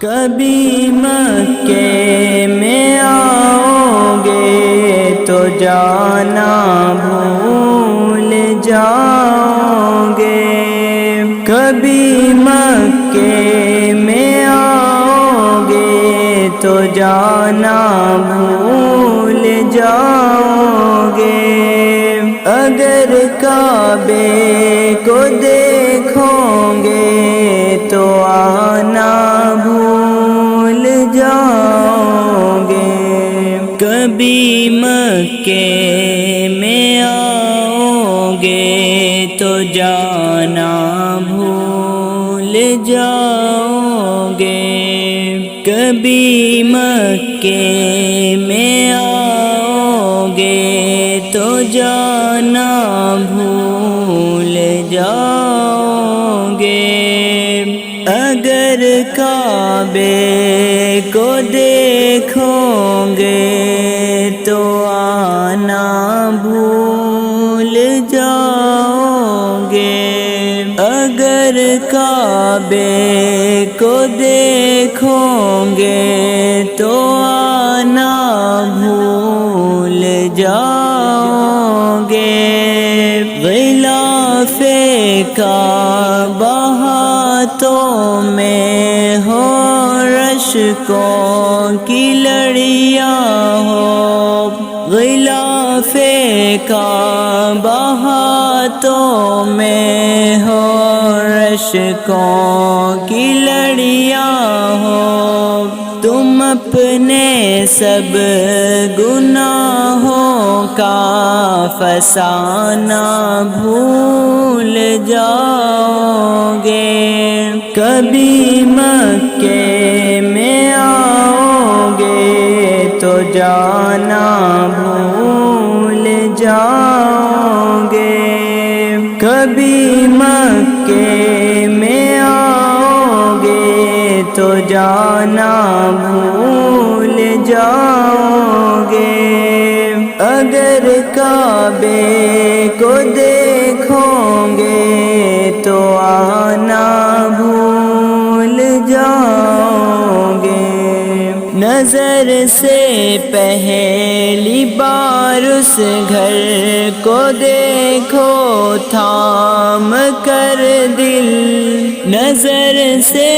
کبھی مکے میں آؤ گے تو جانا بھول جاؤ گے، کبھی مکے میں آؤ گے تو جانا بھول جاؤ گے، اگر کعبے کو دیکھو گے تو آنا بھول جاؤ گے، کبھی مکے میں آؤ گے تو جانا بھول جاؤ گے، کبھی مکے میں آؤ گے تو جانا بھول جاؤ گے، اگر کعبے کو دیکھو گے تو آنا بھول جاؤ گے، اگر کعبے کو دیکھو گے تو آنا بھول جاؤ گے، غلاف کعبہ ہاتھوں میں ہو، رشکوں کی لڑیاں ہو، غلاف کعبہ ہاتھوں میں ہو، رشکوں کی لڑیاں ہو، تم اپنے سب گناہوں کا فسانہ بھول جاؤ گے، کبھی مکے میں آؤ گے تو جانا بھول جاؤ گے، کبھی مکے میں آؤ گے تو جانا بھول جاؤ گے، اگر کعبے کو دیکھو گے تو آنا بھول جاؤ گے، نظر سے پہلی بار اس گھر کو دیکھو تھام کر دل، نظر سے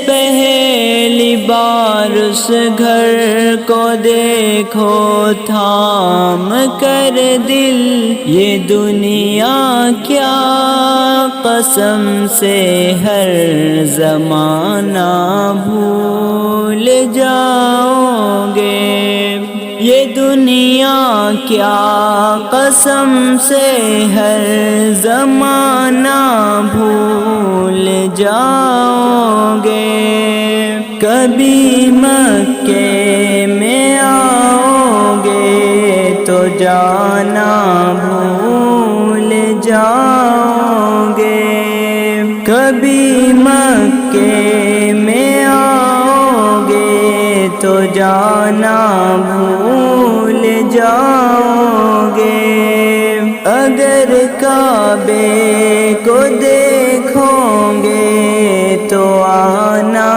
پہلی بار اس گھر کو دیکھو تھام کر دل، یہ دنیا کیا قسم سے ہر زمانہ بھول جاؤ گے، یہ دنیا کیا قسم سے ہر زمانہ بھول جاؤ گے، کبھی مکے میں آؤ گے تو جانا بھول جاؤ گے، کبھی مکے میں آؤ گے تو جانا بھول جاؤ گے، اگر کعبے کو دیکھو گے تو آنا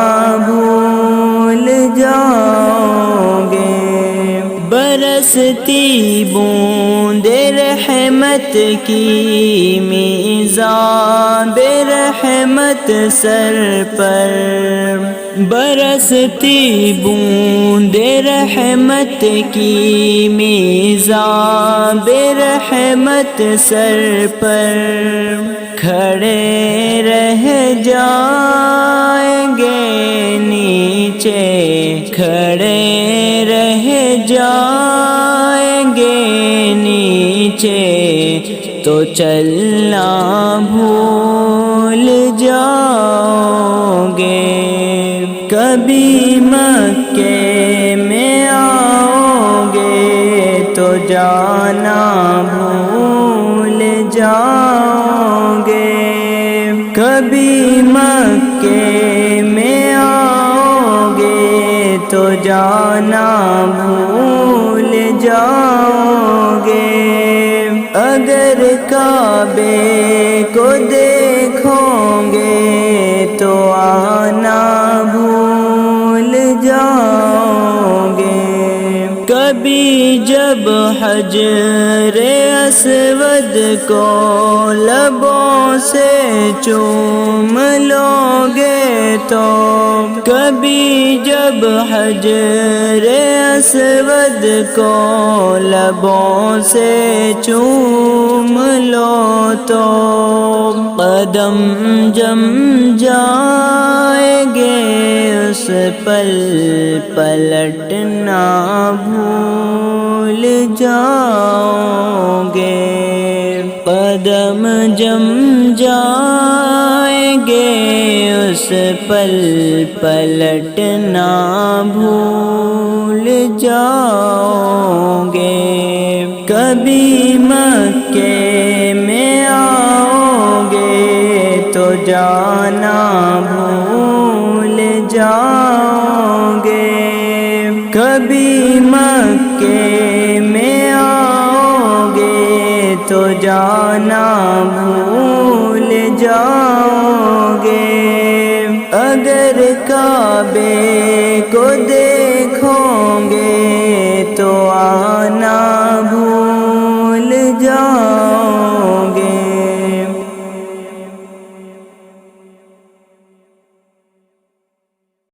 بھول جاؤ گے، برستی بوند رحمت کی میزان بے رحمت سر پر، برستی بوند رحمت کی میزان بے رحمت سر پر، کھڑے رہ جائیں گے نیچے، کھڑے رہ جائیں گے نیچے، تو چلنا بھول جاؤ گے، کبھی مکے میں آؤ گے تو جانا بھول جاؤ گے، کبھی مکے میں آؤ گے تو جانا بھول جاؤ گے، اگر کعبے کو دیکھو گے تو آنا بھول حجر اسود کو لبوں سے چوم لو گے تو، کبھی جب حجر اسود کو لبوں سے چوم لو تو، قدم جم جائیں گے اس پل پلٹنا بھول جاؤ گے، قدم جم جائیں گے اس پل پلٹنا بھول جاؤ گے، کبھی مکے میں آؤ گے تو جانا بھول جاؤ گے، کبھی مکے میں آؤ گے تو جانا بھول جاؤ گے، اگر کعبے کو دیکھو گے تو آنا